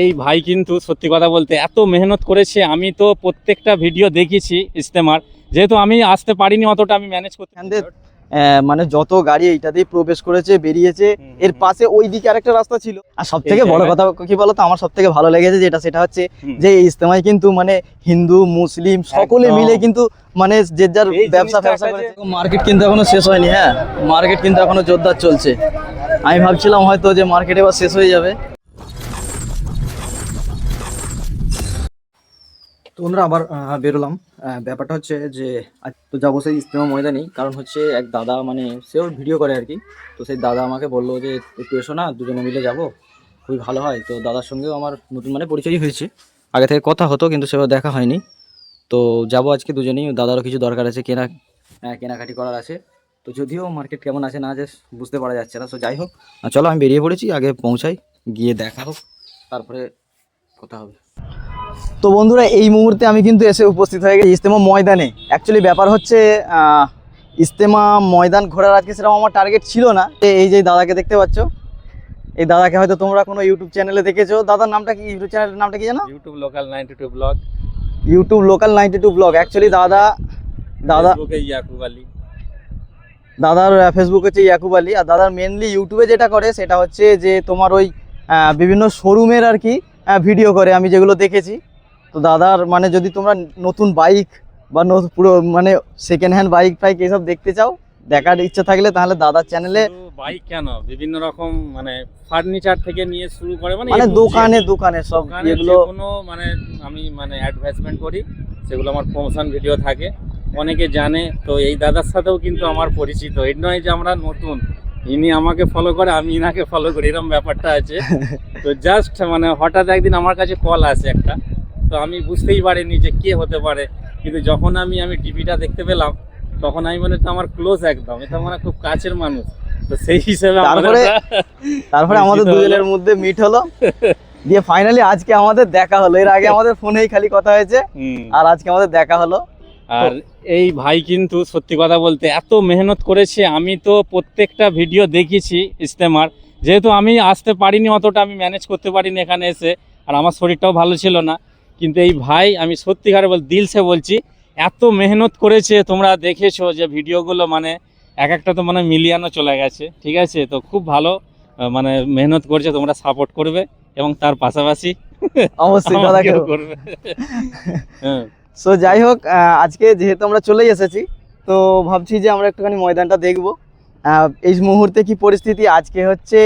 এই ভাই কিন্তু সত্যি কথা বলতে এত মেহনত করেছে। আমি তো প্রত্যেকটা ভিডিও দেখেছি ইস্তেমার, যেহেতু আমি আসতে পারিনি অতটা, আমি ম্যানেজ করতে মানে যত গাড়ি এইটাতেই প্রবেশ করেছে বেরিয়েছে। এর পাশে ওই দিকে আরেকটা রাস্তা ছিল। আর সব থেকে বড় কথা কি বলতো, আমার সব থেকে ভালো লেগেছে সেটা হচ্ছে যে এই ইস্তেমায় কিন্তু মানে হিন্দু মুসলিম সকলে মিলে কিন্তু মানে যে যার ব্যবসা করেছে। মার্কেট কিন্তু এখনো শেষ হয়নি। হ্যাঁ, মার্কেট কিন্তু এখনো জোরদার চলছে। আমি ভাবছিলাম হয়তো যে মার্কেট এবার শেষ হয়ে যাবে। তো বন্ধুরা আবার বেরোলাম। ব্যাপারটা হচ্ছে যে আজ তো যাবো সেই ইজতেমা ময়দানেই, কারণ হচ্ছে এক দাদা মানে সেও ভিডিও করে আর কি। তো সেই দাদা আমাকে বললো যে একটু এসো না, দুজনে মিলে যাবো, খুবই ভালো হয়। তো দাদার সঙ্গেও আমার নতুন মানে পরিচয় হয়েছে, আগে থেকে কথা হতো কিন্তু সেভাবে দেখা হয়নি। তো যাবো আজকে দুজনেই, দাদারও কিছু দরকার আছে, কেনাকাটি করার আছে। তো যদিও মার্কেট কেমন আছে না আছে বুঝতে পারা যাচ্ছে না। তো যাই হোক, চলো আমি বেরিয়ে পড়েছি, আগে পৌঁছাই, গিয়ে দেখা হোক, তারপরে কথা হবে। তো বন্ধুরা এই মুহূর্তে আমি কিন্তু এসে উপস্থিত হয়ে গেছি ইজতেমা ময়দানে। অ্যাকচুয়ালি ব্যাপার হচ্ছে ইজতেমা ময়দান ঘোরার আজকে সেরকম আমার টার্গেট ছিল না। এই যে দাদাকে দেখতে পাচ্ছ, এই দাদাকে হয়তো তোমরা কোনো ইউটিউব চ্যানেলে দেখেছো। দাদার নামটা কি, ইউটিউব চ্যানেলের নামটা কি জানো? YouTube local 92 blog. YouTube local 92 blog. Actually দাদার ফেসবুক হচ্ছে ইয়াকুব আলী। আর দাদার মেনলি ইউটিউবে যেটা করে সেটা হচ্ছে যে তোমার ওই বিভিন্ন শোরুমের আর কি ভিডিও করে, আমি যেগুলো দেখেছি। তো দাদার মানে যদি তোমরা নতুন বাইক বা পুরো মানে সেকেন্ড হ্যান্ড বাইক ফাইক এসব দেখতে চাও, দেখার ইচ্ছা থাকলে তাহলে দাদার চ্যানেলে, বাইক কেন বিভিন্ন রকম মানে ফার্নিচার থেকে নিয়ে শুরু করে মানে দোকানে সব এগুলো কোনো মানে আমি মানে অ্যাডভার্টাইজমেন্ট করি, সেগুলো আমার প্রমোশন ভিডিও থাকে, অনেকে জানে। তো এই দাদার সাথেও কিন্তু আমার পরিচিত, এর নয় যে আমরা নতুন, ইনি আমাকে ফলো করে আমি ইনাকে ফলো করি, এরকম ব্যাপারটা আছে। তো জাস্ট মানে হঠাৎ একদিন আমার কাছে কল আসে একটা, তো আমি বুঝতেই পারিনি যে কে হতে পারে, কিন্তু যখন আমি ডিপিটা দেখতে পেলাম তখন আমি মানে তো আমার ক্লোজ একদম, এটা মানে খুব কাছের মানুষ। তো সেই হিসেবে তারপরে আমাদের দুজনের মধ্যে মিট হলো, দিয়ে ফাইনালি আজকে আমাদের দেখা হলো। এর আগে আমাদের ফোনেই খালি কথা হয়েছে, আর আজকে আমাদের দেখা হলো। আর এই ভাই কিন্তু সত্যি কথা বলতে এত মেহনত করেছে। আমি তো প্রত্যেকটা ভিডিও দেখেছি ইস্তেমার, যেহেতু আমি আসতে পারিনি অতটা, আমি ম্যানেজ করতে পারিনি এখানে এসে, আর আমার শরীরটাও ভালো ছিল না। কিন্তু এই ভাই, আমি সত্যিকারে দিল সে বলছি, এত মেহনত করেছে। তোমরা দেখেছো যে ভিডিওগুলো মানে এক একটা তো মানে মিলিয়নও চলে গেছে, ঠিক আছে? তো খুব ভালো মানে মেহনত করছে, তোমরা সাপোর্ট করবে এবং তার পাশাপাশি অবশ্যই করবে। হ্যাঁ, সো যাই হোক, আজকে যেহেতু আমরা চলেই এসেছি, তো ভাবছি যে আমরা একটুখানি ময়দানটা দেখবো। এই মুহূর্তে কি পরিস্থিতি, আজকে হচ্ছে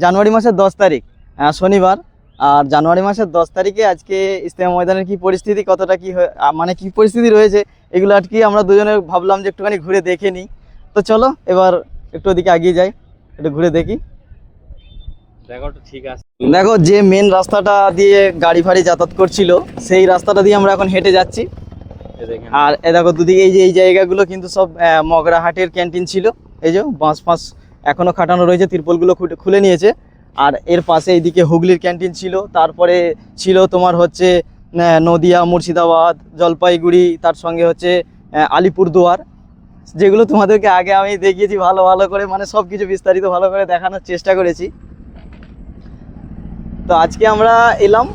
জানুয়ারি মাসের 10 তারিখ, শনিবার। আর জানুয়ারি মাসের 10 তারিখে আজকে ইজতেমা ময়দানের কি পরিস্থিতি, কতটা কি মানে কি পরিস্থিতি রয়েছে, এগুলো আর কি আমরা দুজনে ভাবলাম যে একটুখানি ঘুরে দেখে নিই। তো চলো এবার একটু ওদিকে এগিয়ে যাই, একটু ঘুরে দেখি। ঠিক আছে, দেখো যে মেন রাস্তাটা দিয়ে গাড়ি ফাড়ি যাতায়াত করছিল, সেই রাস্তাটা দিয়ে আমরা এখন হেঁটে যাচ্ছি। আর এ দেখো দুদিকে এই জায়গাগুলো কিন্তু সব মগরাহাটের ক্যান্টিন ছিল। এই যে বাঁশ ফাঁস এখনো খাটানো রয়েছে, তিরপলগুলো খুলে নিয়েছে। আর এর পাশে এইদিকে হুগলির ক্যান্টিন ছিল, তারপরে ছিল তোমার হচ্ছে নদিয়া, মুর্শিদাবাদ, জলপাইগুড়ি, তার সঙ্গে হচ্ছে আলিপুরদুয়ার, যেগুলো তোমাদেরকে আগে আমি দেখিয়েছি ভালো করে, মানে সব কিছু বিস্তারিত ভালো করে দেখানোর চেষ্টা করেছি। তো আজকে আমরা এলাম,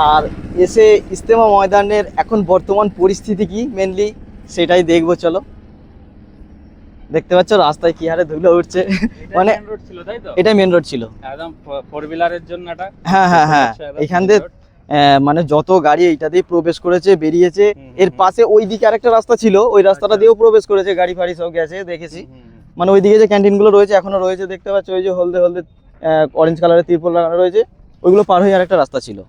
আর এসে ইজতেমা ময়দানের এখন বর্তমান পরিস্থিতি কি মেনলি সেটাই দেখবো। চলো, দেখতে পাচ্ছ রাস্তায় কি হারে ধুলো উঠছে, মানে এটা মেন রোড ছিল একদম ফোর হুইলারের জন্য। হ্যাঁ, এখান দিয়ে মানে যত গাড়ি এইটাতেই প্রবেশ করেছে বেরিয়েছে। এর পাশে ওই দিকে আরেকটা রাস্তা ছিল, ওই রাস্তাটা দিয়েও প্রবেশ করেছে, গাড়ি ফাড়ি সব গেছে দেখেছি। মানে ওইদিকে যে ক্যান্টিনগুলো রয়েছে এখনো রয়েছে, দেখতে পাচ্ছ ওই যে হলদে অরেঞ্জ কালারের তিরপল লাগানো রয়েছে, ওইগুলো পার হয়ে আরেকটা রাস্তা ছিল।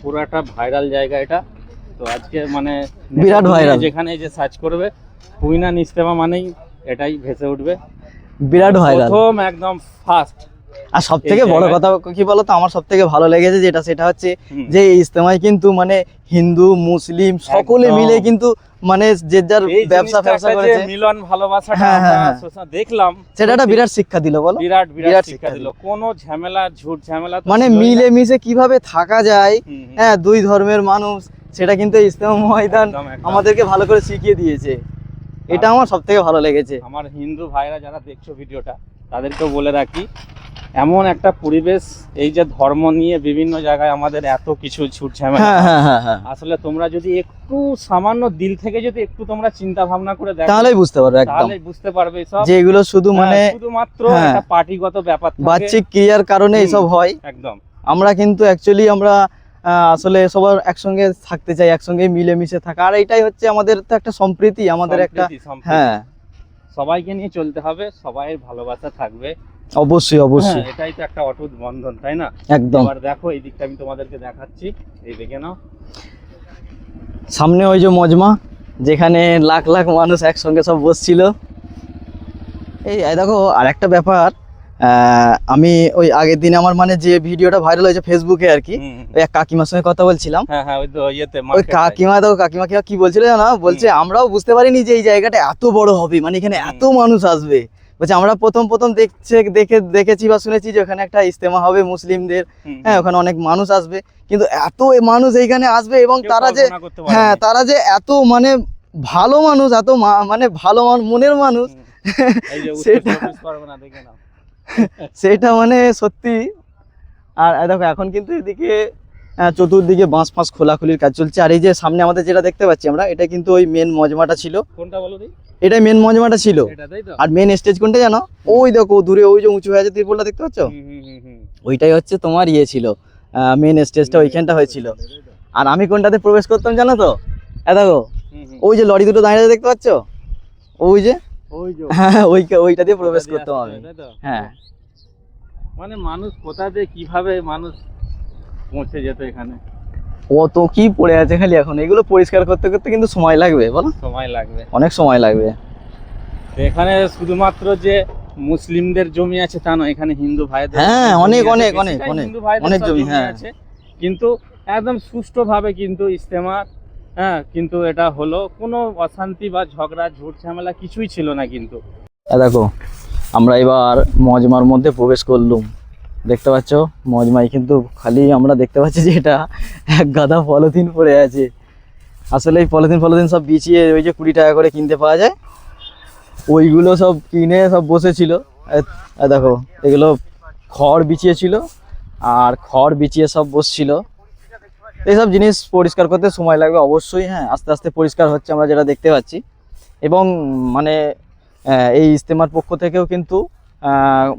পুরাটা ভাইরাল জায়গা এটা। তো আজকে মানে বিরাট ভাইরাল, যেখানে যে সার্চ করবে হুইনান ইজতেমা মানেই এটাই ভেসে উঠবে, বিরাট ভাইরাল প্রথম একদম ফার্স্ট। আর সব থেকে বড় কথা কি বলতো, আমার সব থেকে ভালো লেগেছে সেটা হচ্ছে যে এই ইজতেমায় কিন্তু মানে হিন্দু মুসলিম সকলে মিলে কিন্তু মানে যে যার ব্যবসা করেছে, মিলন ভালোবাসাটা আমরা দেখলাম, সেটা একটা বিরাট শিক্ষা দিল। বলো, বিরাট শিক্ষা দিল। কোনো ঝামেলা ঝুট ঝামেলা মানে মিলে মিশে কিভাবে থাকা যায়, হ্যাঁ, দুই ধর্মের মানুষ, সেটা কিন্তু ইজতেমা ময়দান আমাদেরকে ভালো করে শিখিয়ে দিয়েছে। এটা আমার সব থেকে ভালো লেগেছে। আমার হিন্দু ভাইরা যারা দেখছো ভিডিওটা, তাদেরকেও বলে রাখি, এমন একটা পরিবেশ, এই যে ধর্ম নিয়ে বিভিন্ন জায়গায় আমাদের এত কিছু ছুট ঝামেলা, আসলে তোমরা যদি একটু সামান্য দিল থেকে যদি একটু তোমরা চিন্তা ভাবনা করে দেখো তাহলেই বুঝতে পারবে, একদম তাহলেই বুঝতে পারবে সব যে এগুলো শুধু মানে শুধুমাত্র একটা পার্টিগত ব্যাপার থাকে, বাহ্যিক ক্রিয়ার কারণে এইসব হয়। একদম। আমরা কিন্তু অ্যাকচুয়ালি আমরা আসলে সবার একসঙ্গে থাকতে চাই, একসঙ্গে মিলেমিশে থাকা, আর এটাই হচ্ছে আমাদের তো একটা সম্প্রীতি, আমাদের একটা হ্যাঁ সবাইকে নিয়ে চলতে হবে, সবাই ভালোবাসা থাকবে, অবশ্যই অবশ্যই, এটাই তো একটা অটুট বন্ধন, তাই না? একদম। এবার দেখো এই দিকটা আমি তোমাদেরকে দেখাচ্ছি, এই দেখে নাও সামনে ওই যে মজমা, যেখানে লাখ লাখ মানুষ একসঙ্গে সব বসছিল। এই দেখো আর একটা ব্যাপার, আমি ওই আগের দিন আমার মানে যে ভিডিওটা ভাইরাল হয়েছে ফেসবুকে আর কি, ওই এক কাকিমার সঙ্গে কথা বলছিলাম, ওই কাকিমা দেখো, কাকিমা কি বলছিল জানো, বলছে আমরাও বুঝতে পারিনি যে এই জায়গাটা এত বড় হবে, মানে এখানে এত মানুষ আসবে। বলছে আমরা প্রথম দেখেছি বা শুনেছি যে ওখানে একটা ইজতেমা হবে মুসলিমদের, হ্যাঁ ওখানে অনেক মানুষ আসবে, কিন্তু এত মানুষ এইখানে আসবে এবং তারা যে এত মানে ভালো মানুষ, এত মানে ভালো মনের মানুষ, সেটা মানে সত্যি। আর দেখো এখন কিন্তু এদিকে চতুর্দিকে বাঁশ ফাঁস খোলাখুলির কাজ চলছে, আর এই যে সামনে আমাদের যেটা দেখতে পাচ্ছি আমরা, এটা কিন্তু ওই মেন মজমাটা ছিল। কোনটা বলো দি? এটাই মেন মজমাটা ছিল। আর মেন স্টেজ কোনটা জানো? ওই দেখো দূরে ওই যে উঁচু হয়ে আছে ত্রিপলটা দেখতে পাচ্ছ, ওইটাই হচ্ছে তোমার ইয়ে ছিল, মেন স্টেজটা ওইখানটা হয়েছিল। আর আমি কোনটাতে প্রবেশ করতাম জানো তো? দেখো ওই যে লরি দুটো দাঁড়িয়ে দেখতে পাচ্ছ, ওই যে হ্যাঁ ওইটা দিয়ে প্রবেশ করতাম আমি। হ্যাঁ মানে মানুষ কোথা দিয়ে কিভাবে মানুষ পৌঁছে যেত এখানে, কত কি পড়ে আছে খালি, এখন এগুলো পরিষ্কার করতে করতে কিন্তু সময় লাগবে, বলো? সময় লাগবে, অনেক সময় লাগবে। এখানে শুধুমাত্র যে মুসলিমদের জমি আছে তা নয়, এখানে হিন্দু ভাইদের হ্যাঁ অনেক অনেক অনেক অনেক অনেক জমি হ্যাঁ আছে, কিন্তু একদম সুষ্ঠুভাবে কিন্তু ইজতেমা, কিন্তু এটা হলো কোনো অশান্তি বা ঝগড়া ঝুট ঝামেলা কিছুই ছিল না। কিন্তু দেখো আমরা এবার মজমার মধ্যে প্রবেশ করলুম, দেখতে পাচ্ছ মজমাই কিন্তু খালি আমরা দেখতে পাচ্ছি যে এটা এক গাদা পলিথিন পড়ে আছে। আসলে এই পলিথিন সব বিছিয়ে ওই যে 20 টাকা করে কিনতে পাওয়া যায়, ওইগুলো সব কিনে সব বসেছিল। দেখো এগুলো খড় বিছিয়েছিল, আর খড় বিছিয়ে সব বসছিল। এইসব জিনিস পরিষ্কার করতে সময় লাগবে অবশ্যই, হ্যাঁ আস্তে আস্তে পরিষ্কার হচ্ছে আমরা যেটা দেখতে পাচ্ছি। এবং মানে এই ইজতেমার পক্ষ থেকেও কিন্তু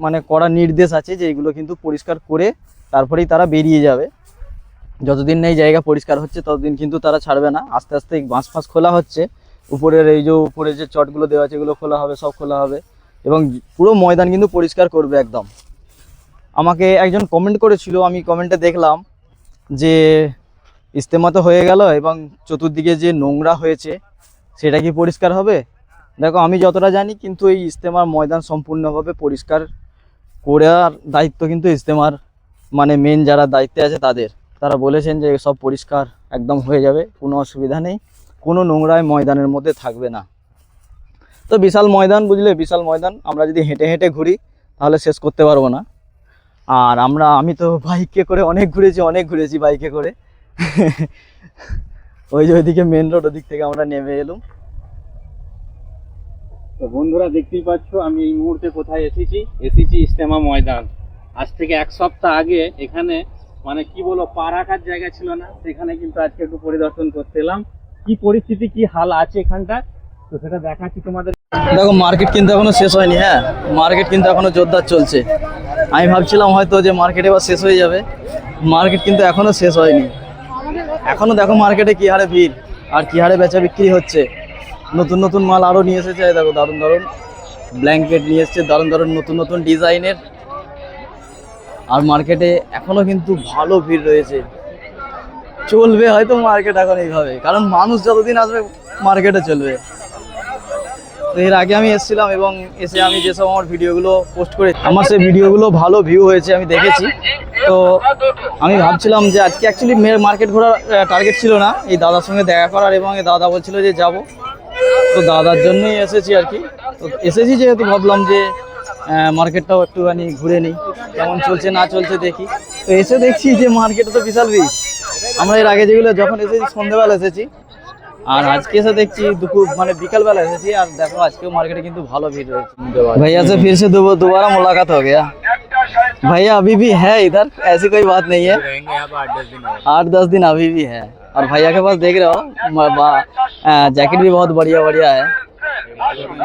মানে কড়া নির্দেশ আছে যে এগুলো কিন্তু পরিষ্কার করে তারপরেই তারা বেরিয়ে যাবে। যতদিন না এই জায়গা পরিষ্কার হচ্ছে ততদিন কিন্তু তারা ছাড়বে না। আস্তে আস্তে বাঁশ ফাঁস খোলা হচ্ছে, উপরের এই যে উপরে যে চটগুলো দেওয়া আছে এগুলো খোলা হবে, সব খোলা হবে এবং পুরো ময়দান কিন্তু পরিষ্কার করবে একদম। আমাকে একজন কমেন্ট করেছিল, আমি কমেন্টে দেখলাম যে ইজতেমা তো হয়ে গেল এবং চতুর্দিকে যে নোংরা হয়েছে সেটা কি পরিষ্কার হবে? দেখো আমি যতটা জানি কিন্তু এই ইজতেমার ময়দান সম্পূর্ণভাবে পরিষ্কার করার দায়িত্ব কিন্তু ইজতেমার মানে মেন যারা দায়িত্বে আছে তাদের। তারা বলেছেন যে সব পরিষ্কার একদম হয়ে যাবে, কোনো অসুবিধা নেই, কোনো নোংরায় ময়দানের মধ্যে থাকবে না। তো বিশাল ময়দান, বুঝলে, বিশাল ময়দান। আমরা যদি হেঁটে হেঁটে ঘুরি তাহলে শেষ করতে পারবো না। আর আমি তো বাইকে করে অনেক ঘুরেছি বাইকে করে। ওই যে ওইদিকে মেন রোড, ওদিক থেকে আমরা নেমে এলাম। তো বন্ধুরা দেখতেই পাচ্ছ আমি এই মুহূর্তে কোথায় এসেছি ইজতেমা ময়দান। আজ থেকে 1 সপ্তাহ আগে এখানে মানে কি বলবো পা রাখার জায়গা ছিল না, সেখানে কিন্তু আজকে একটু পরিদর্শন করতে এলাম, কি পরিস্থিতি কি হাল আছে এখানটা, তো সেটা দেখাচ্ছি তোমাদের। দেখো মার্কেট কিন্তু এখনো শেষ হয়নি, হ্যাঁ মার্কেট কিন্তু এখনো জোরদার চলছে। আমি ভাবছিলাম হয়তো যে মার্কেট এবার শেষ হয়ে যাবে, মার্কেট কিন্তু এখনো শেষ হয়নি। এখনো দেখো মার্কেটে কি হারে ভিড় আর কি হারে বেচা বিক্রি হচ্ছে। নতুন নতুন মাল আরও নিয়ে এসেছে, দেখো দারুণ দারুণ ব্ল্যাঙ্কেট নিয়ে এসেছে, দারুণ দারুণ নতুন নতুন ডিজাইনের। আর মার্কেটে এখনো কিন্তু ভালো ভিড় রয়েছে, চলবে হয়তো মার্কেট এখন এইভাবে, কারণ মানুষ যতদিন আসবে মার্কেটে চলবে। তো এর আগে আমি এসেছিলাম এবং এসে আমি যেসব আমার ভিডিওগুলো পোস্ট করে আমার সেই ভিডিওগুলো ভালো ভিউ হয়েছে আমি দেখেছি। তো আমি ভাবছিলাম যে আজকে অ্যাকচুয়ালি মার্কেট ঘোরার টার্গেট ছিল না, এই দাদার সঙ্গে দেখা করার, এবং এই দাদা বলছিল যে যাব, তো দাদার জন্যই এসেছি আর কি। তো এসেছি যেহেতু ভাবলাম যে মার্কেটটাও একটুখানি ঘুরে নিই, কেমন চলছে না চলছে দেখি। তো এসে দেখছি যে মার্কেটে তো বিশাল ভিড়। আমরা এর আগে যেগুলো যখন এসেছি সন্ধ্যেবেলা এসেছি, আর আজকে এসে দেখছি দুপুর মানে বিকালবেলা এসেছি আর দেখো আজকেও মার্কেটে কিন্তু ভালো ভিড় রয়েছে। भैया से फिर से दोबारा मुलाकात हो गया। भैया अभी भी है इधर, ऐसी कोई बात नहीं है, 8-10 दिन अभी भी है। और भैया के पास देख रहे हो जैकेट भी बहुत बढ़िया बढ़िया है,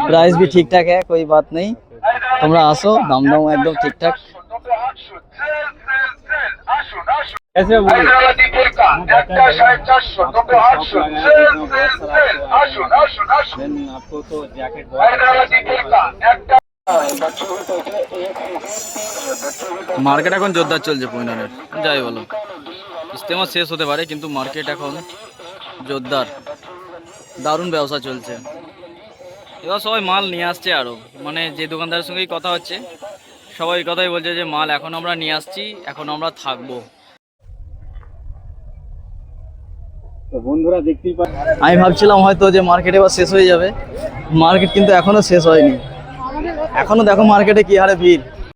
प्राइस भी ठीक ठाक है, कोई बात नहीं। তোমরা আসো, দাম দাম একদম ঠিকঠাক। कैसे बोले आपको तो जैकेट মার্কেট এখন জোরদার চলছে পয়নানের, যাই বলো ইজতেমা শেষ হতে পারে কিন্তু মার্কেট এখন জোরদার, দারুণ ব্যবসা চলছে। এবার সবাই মাল নিয়ে আসছে আরও, মানে যে দোকানদারের সঙ্গেই কথা হচ্ছে সবাই এই কথাই বলছে যে মাল এখন আমরা নিয়ে আসছি, এখন আমরা থাকবো। তো বন্ধুরা দেখতেই পাচ্ছেন, আমি ভাবছিলাম হয়তো যে মার্কেট এবার শেষ হয়ে যাবে, মার্কেট কিন্তু এখনো শেষ হয়নি, এখনো দেখো মার্কেটে কি হারে ভিড়।